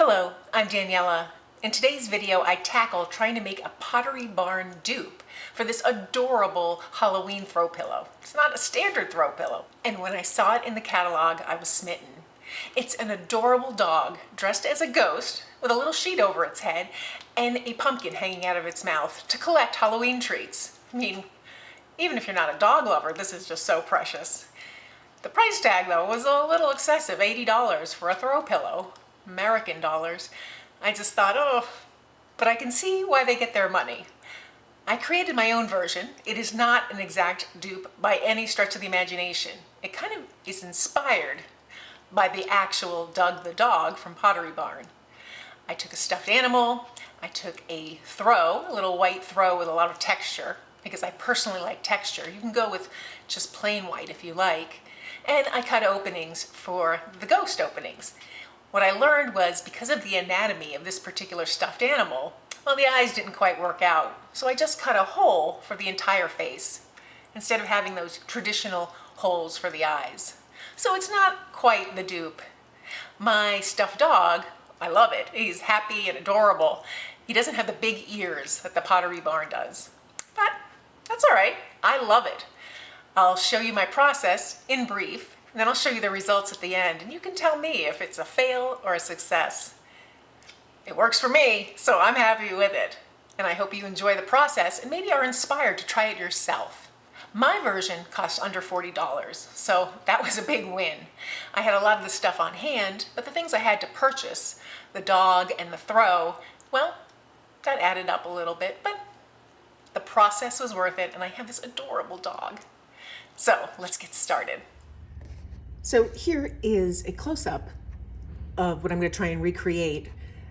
Hello, I'm Daniela. In today's video, I tackle trying to make a Pottery Barn dupe for this adorable Halloween throw pillow. It's not a standard throw pillow. And when I saw it in the catalog, I was smitten. It's an adorable dog dressed as a ghost with a little sheet over its head and a pumpkin hanging out of its mouth to collect Halloween treats. I mean, even if you're not a dog lover, this is just so precious. The price tag, though, was a little excessive, $80 for a throw pillow. American dollars. I just thought, oh, but I can see why they get their money. I created my own version. It is not an exact dupe by any stretch of the imagination. It kind of is inspired by the actual Doug the dog from Pottery Barn. I took a stuffed animal, I took a throw, a little white throw with a lot of texture, because I personally like texture. You can go with just plain white if you like. And I cut openings for the ghost openings. What I learned was because of the anatomy of this particular stuffed animal, well, the eyes didn't quite work out. So I just cut a hole for the entire face instead of having those traditional holes for the eyes. So it's not quite the dupe. My stuffed dog, I love it. He's happy and adorable. He doesn't have the big ears that the Pottery Barn does, but that's all right. I love it. I'll show you my process in brief. And then I'll show you the results at the end, and you can tell me if it's a fail or a success. It works for me, so I'm happy with it. And I hope you enjoy the process and maybe are inspired to try it yourself. My version cost under $40, so that was a big win. I had a lot of the stuff on hand, but the things I had to purchase, the dog and the throw, well, that added up a little bit, but the process was worth it, and I have this adorable dog. So let's get started. So here is a close-up of what I'm going to try and recreate,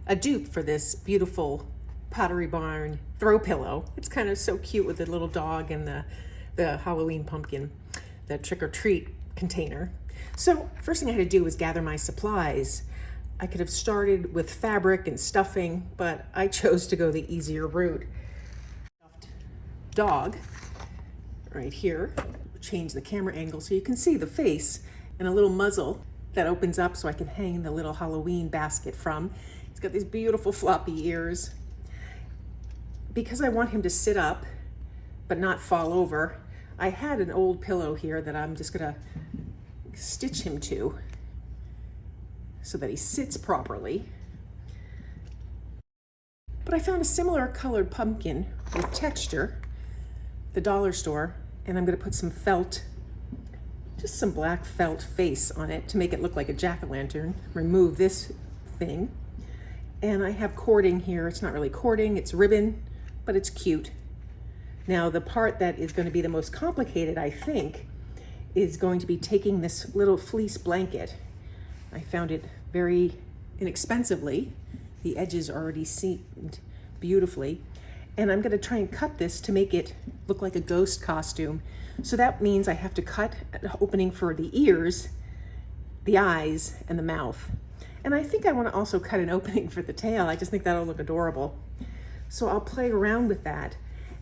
a dupe for this beautiful Pottery Barn throw pillow. It's kind of so cute with the little dog and the Halloween pumpkin, the trick-or-treat container. So first thing I had to do was gather my supplies. I could have started with fabric and stuffing, but I chose to go the easier route. Stuffed dog right here. Change the camera angle so you can see the face and a little muzzle that opens up so I can hang the little Halloween basket from. He's got these beautiful floppy ears. Because I want him to sit up but not fall over, I had an old pillow here that I'm just gonna stitch him to so that he sits properly. But I found a similar colored pumpkin with texture, the dollar store, and I'm gonna put some felt, just some black felt face on it to make it look like a jack-o'-lantern. Remove this thing. And I have cording here. It's not really cording, it's ribbon, but it's cute. Now the part that is going to be the most complicated, I think, is going to be taking this little fleece blanket. I found it very inexpensively. The edges are already seamed beautifully. And I'm going to try and cut this to make it look like a ghost costume. So that means I have to cut an opening for the ears, the eyes, and the mouth. And I think I want to also cut an opening for the tail. I just think that'll look adorable. So I'll play around with that.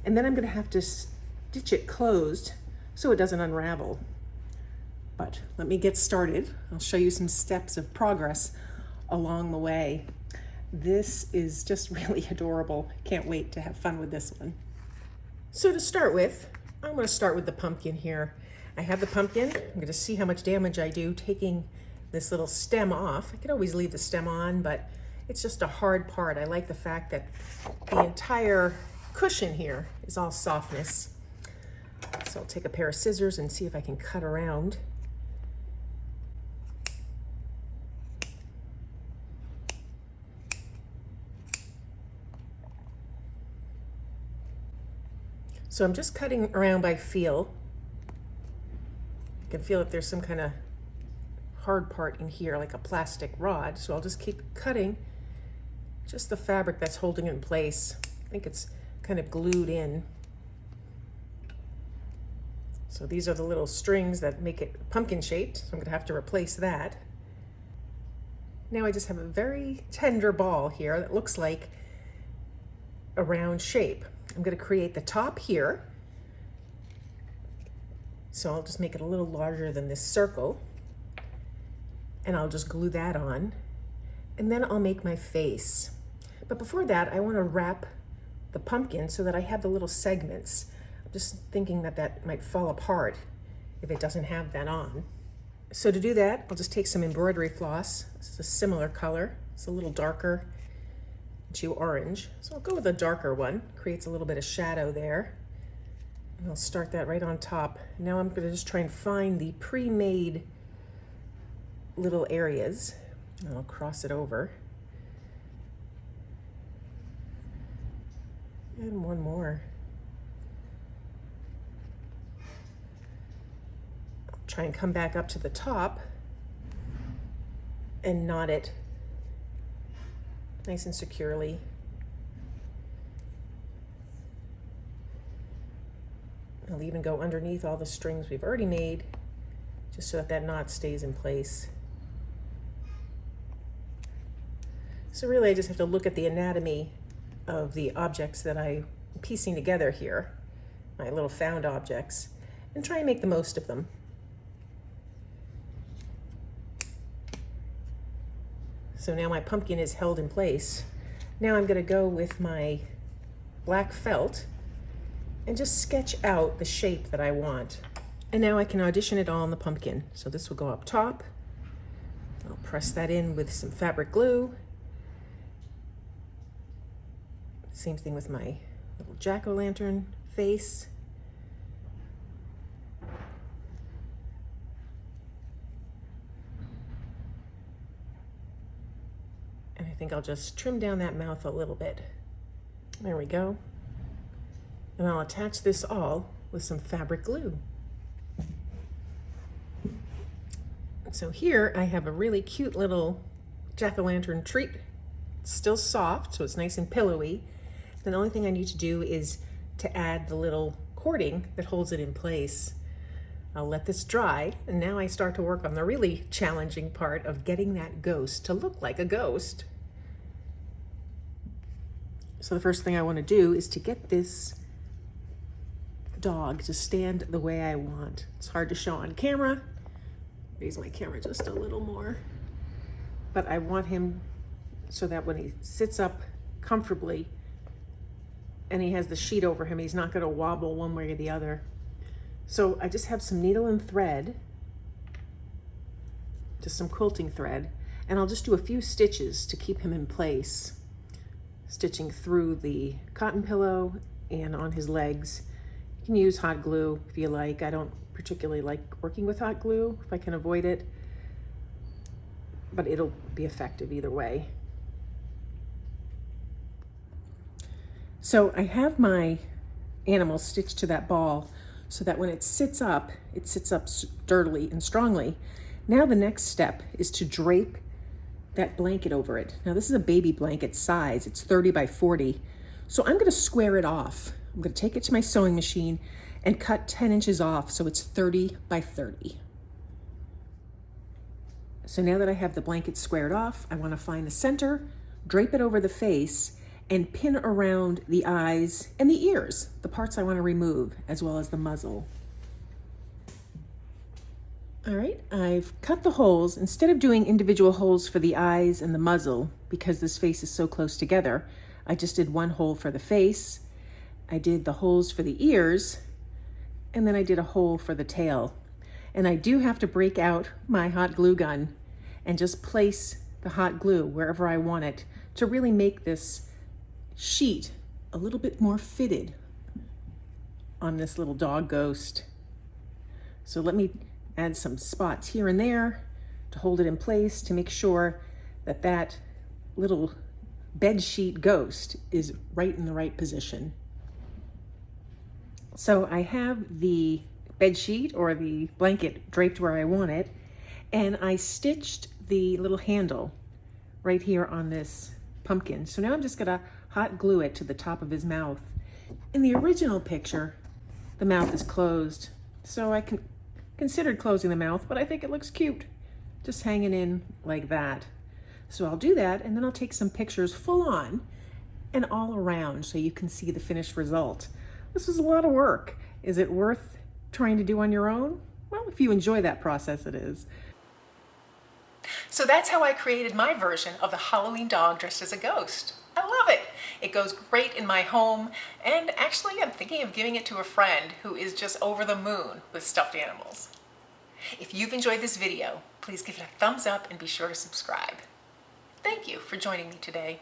And then I'm going to have to stitch it closed so it doesn't unravel. But let me get started. I'll show you some steps of progress along the way. This is just really adorable. Can't wait to have fun with this one. So to start with, I'm going to start with the pumpkin here. I have the pumpkin. I'm going to see how much damage I do taking this little stem off. I could always leave the stem on, but it's just a hard part. I like the fact that the entire cushion here is all softness. So I'll take a pair of scissors and see if I can cut around. So I'm just cutting around by feel. I can feel if there's some kind of hard part in here, like a plastic rod. So I'll just keep cutting just the fabric that's holding it in place. I think it's kind of glued in. So these are the little strings that make it pumpkin shaped. So I'm gonna have to replace that. Now I just have a very tender ball here that looks like a round shape. I'm going to create the top here. So I'll just make it a little larger than this circle. And I'll just glue that on. And then I'll make my face. But before that, I want to wrap the pumpkin so that I have the little segments. I'm just thinking that that might fall apart if it doesn't have that on. So to do that, I'll just take some embroidery floss. This is a similar color. It's a little darker to orange. So I'll go with a darker one. Creates a little bit of shadow there. And I'll start that right on top. Now I'm going to just try and find the pre-made little areas. And I'll cross it over. And one more. I'll try and come back up to the top and knot it nice and securely. I'll even go underneath all the strings we've already made, just so that that knot stays in place. So really I just have to look at the anatomy of the objects that I'm piecing together here, my little found objects, and try and make the most of them. So now my pumpkin is held in place. Now I'm going to go with my black felt and just sketch out the shape that I want. And now I can audition it all on the pumpkin. So this will go up top. I'll press that in with some fabric glue. Same thing with my little jack-o'-lantern face. And I think I'll just trim down that mouth a little bit. There we go. And I'll attach this all with some fabric glue. So here I have a really cute little jack-o'-lantern treat. It's still soft, so it's nice and pillowy. The only thing I need to do is to add the little cording that holds it in place. I'll let this dry, and now I start to work on the really challenging part of getting that ghost to look like a ghost. So the first thing I want to do is to get this dog to stand the way I want. It's hard to show on camera. Raise my camera just a little more. But I want him so that when he sits up comfortably and he has the sheet over him, he's not going to wobble one way or the other. So I just have some needle and thread, just some quilting thread, and I'll just do a few stitches to keep him in place. Stitching through the cotton pillow and on his legs. You can use hot glue if you like. I don't particularly like working with hot glue if I can avoid it, but it'll be effective either way. So I have my animal stitched to that ball so that when it sits up sturdily and strongly. Now the next step is to drape that blanket over it. Now this is a baby blanket size. It's 30 by 40. So I'm going to square it off. I'm going to take it to my sewing machine and cut 10 inches off so it's 30 by 30. So now that I have the blanket squared off, I want to find the center, drape it over the face, and pin around the eyes and the ears, the parts I want to remove, as well as the muzzle. All right, I've cut the holes. Instead of doing individual holes for the eyes and the muzzle, because this face is so close together, I just did one hole for the face. I did the holes for the ears, and then I did a hole for the tail. And I do have to break out my hot glue gun and just place the hot glue wherever I want it to really make this sheet a little bit more fitted on this little dog ghost. So let me add some spots here and there to hold it in place to make sure that that little bed sheet ghost is right in the right position. So I have the bed sheet or the blanket draped where I want it, and I stitched the little handle right here on this pumpkin. So now I'm just gonna hot glue it to the top of his mouth. In the original picture, the mouth is closed, so I considered closing the mouth, but I think it looks cute, just hanging in like that. So I'll do that, and then I'll take some pictures full on and all around so you can see the finished result. This was a lot of work. Is it worth trying to do on your own? Well, if you enjoy that process, it is. So that's how I created my version of the Halloween dog dressed as a ghost. I love it. It goes great in my home, and actually I'm thinking of giving it to a friend who is just over the moon with stuffed animals. If you've enjoyed this video, please give it a thumbs up and be sure to subscribe. Thank you for joining me today.